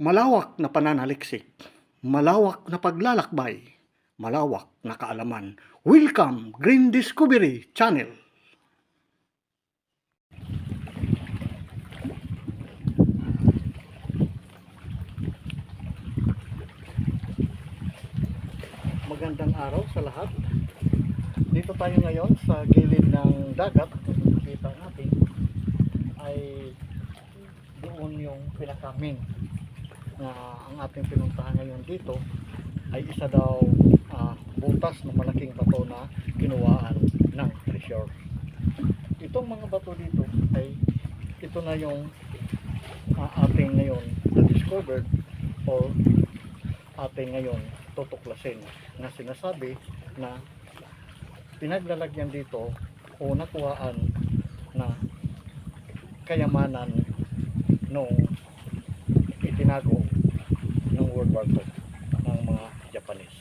Malawak na pananaliksik, malawak na paglalakbay, malawak na kaalaman. Welcome Green Discovery Channel. Magandang araw sa lahat. Dito tayo ngayon sa gilid ng dagat. Kung makita natin ay doon yung pinaka-main na ang ating pinuntahan ngayon dito ay isa daw butas na malaking bato na kinuhaan ng treasure. Itong mga bato dito ay ito na yung ating ngayon na-discovered or ating ngayon tutuklasin na sinasabi na pinaglalagyan dito o nakuhaan na kayamanan nung itinago ng World War II ng mga Japanese.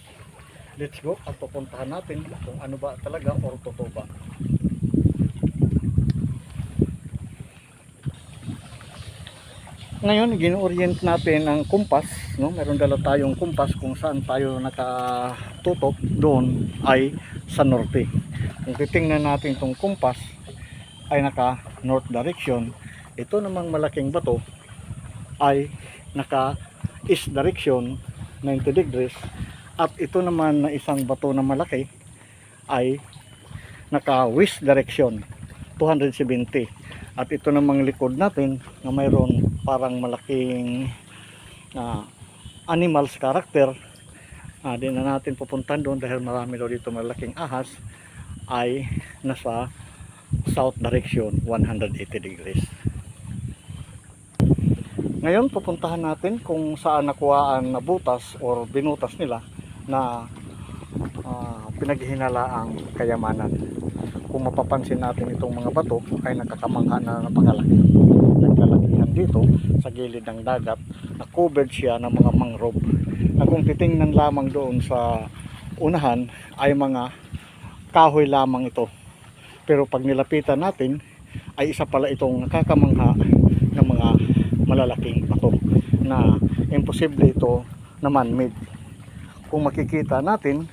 Let's go at pupuntahan natin kung ano ba talaga or totoo ba. Ngayon, gin-orient natin ang kumpas, no? Meron dala tayong kumpas kung saan tayo nakatutok, doon ay sa norte. Kung titingnan natin itong kumpas ay naka north direction, ito namang malaking bato ay naka east direction 90 degrees, at ito naman na isang bato na malaki ay naka west direction 270. At ito namang likod natin na mayroon parang malaking animals character, di na natin pupuntahan doon dahil marami daw dito malaking ahas, ay nasa south direction 180 degrees. Ngayon pupuntahan natin kung saan nakuhaan na butas or binutas nila na pinaghihinalaang kayamanan. Kung mapapansin natin itong mga bato ay nakakamangha na napakalaki. Nagkalakihan dito sa gilid ng dagat na covered siya ng mga mangrove. Na kung titingnan lamang doon sa unahan ay mga kahoy lamang ito. Pero pag nilapitan natin ay isa pala itong nakakamangha ng mga malalaking bato na imposible ito na man-made. Kung makikita natin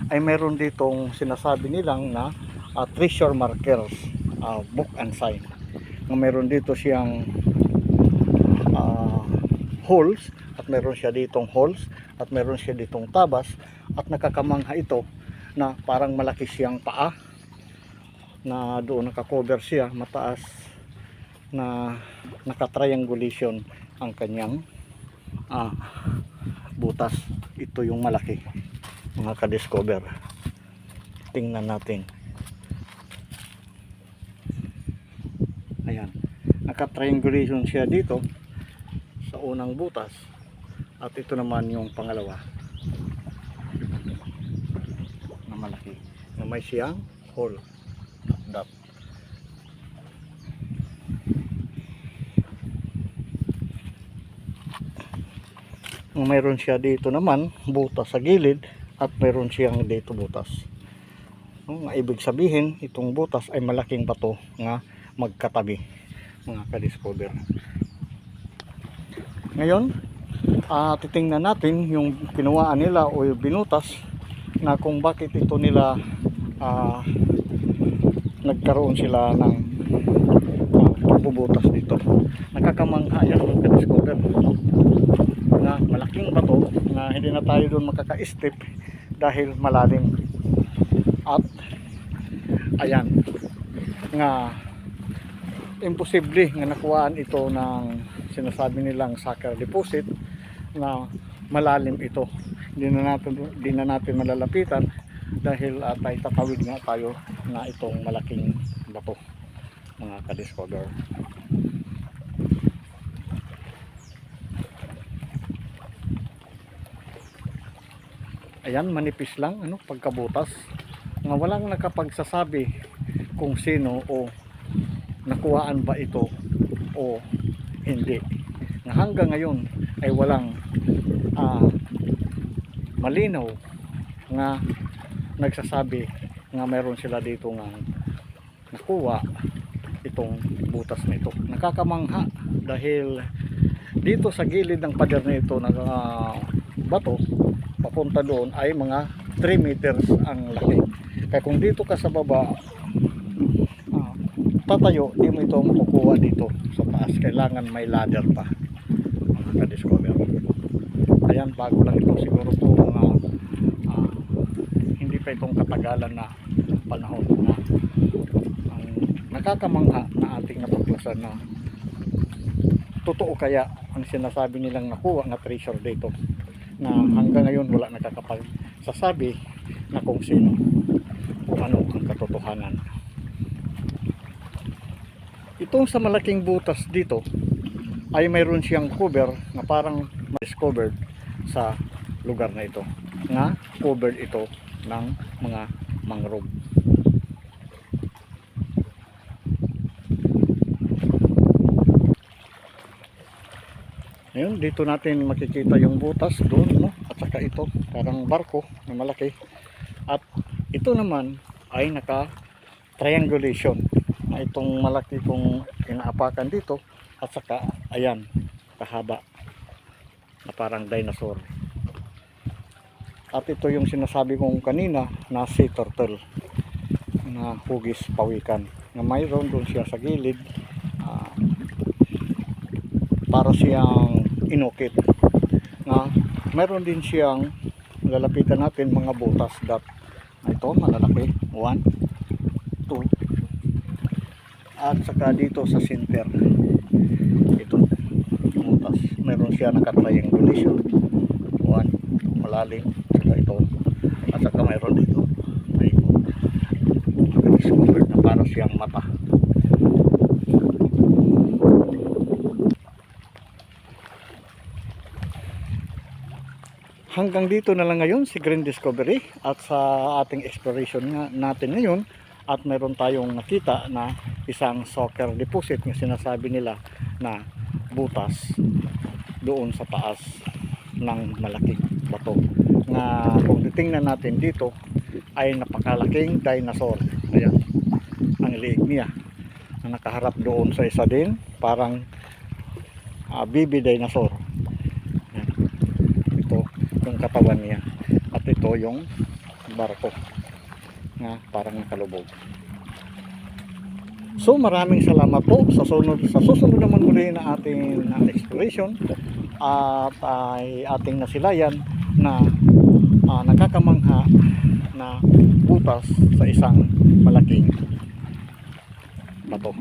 ay meron ditong sinasabi nilang na treasure markers, book and sign, na meron dito siyang holes, at meron siya ditong holes, at meron siya ditong tabas, at nakakamangha ito na parang malaki siyang paa na doon nakakover siya mataas, na naka-triangulation ang kanyang butas. Ito yung malaki, mga ka-discover. Tingnan natin. Ayan, naka-triangulation siya dito sa unang butas, at ito naman yung pangalawa na malaki na may siyang hole dot. Mayroon siya dito naman butas sa gilid, at mayroon siyang dito butas. Ibig sabihin itong butas ay malaking bato nga magkatabi, mga ka-discover. Ngayon titingnan natin yung kinuhaan nila o yung binutas, na kung bakit ito nila nagkaroon sila ng pagbubutas dito. Nakakamangha yan, mga ka-discover, na malaking bato na hindi na tayo doon makaka-step dahil malalim. At ayan nga, imposible nga nakuhaan ito ng sinasabi nilang sucker deposit na malalim ito. Hindi na natin malalapitan dahil tayo tatawid nga tayo na itong malaking bato, mga ka-discover. Ayan, manipis lang pagkabutas, nga walang nakapagsasabi kung sino o nakuhaan ba ito o hindi. Nga hanggang ngayon ay walang malinaw nga nagsasabi nga meron sila dito nga nakuha itong butas na ito. Nakakamangha dahil dito sa gilid ng pader nito na bato papunta doon ay mga 3 meters ang laki. Kaya kung dito ka sa baba tatayo, di mo ito makukuha dito sa taas. Kailangan may ladder pa, mga ka-discover. Ayan, bago lang ito siguro po mga hindi pa itong katagalan na panahon na ang nakakamangha na ating natuklasan na totoo kaya ang sinasabi nilang nakuha na treasure dito, na hanggang ngayon wala nakakapagsasabi na kung sino kung ano ang katotohanan. Itong sa malaking butas dito ay mayroon siyang cover na parang ma-discovered sa lugar na ito, na covered ito ng mga mangrove. Ngayon, dito natin makikita yung butas doon, no? At saka ito, parang barko na malaki. At ito naman ay naka-triangulation na itong malaki kong inaapakan dito. At saka, ayan, kahaba na parang dinosaur. At ito yung sinasabi kong kanina na sea turtle na hugis pawikan, na mayroon doon siya sa gilid, para siyang inukit, na mayroon din siyang lalapitan natin mga butas dot ito malalaki, 1, 2, at saka dito sa center ito butas, mayroon siya naka-triangulation, 1 malalim, saka ito, at saka mayroon dito ay discovered na para siyang mata. Hanggang dito na lang ngayon si Green Discovery at sa ating exploration natin ngayon, at mayroon tayong nakita na isang soccer deposit na sinasabi nila na butas doon sa taas ng malaking bato, na kung titingnan natin dito ay napakalaking dinosaur. Ayan ang liig niya na nakaharap doon sa isa din, parang baby dinosaur. Yung katawan niya, at ito yung barko na parang nakalubog. So maraming salamat po sa susunod naman muli na ating exploration, at ay ating nasilayan na nakakamangha na butas sa isang malaking bato.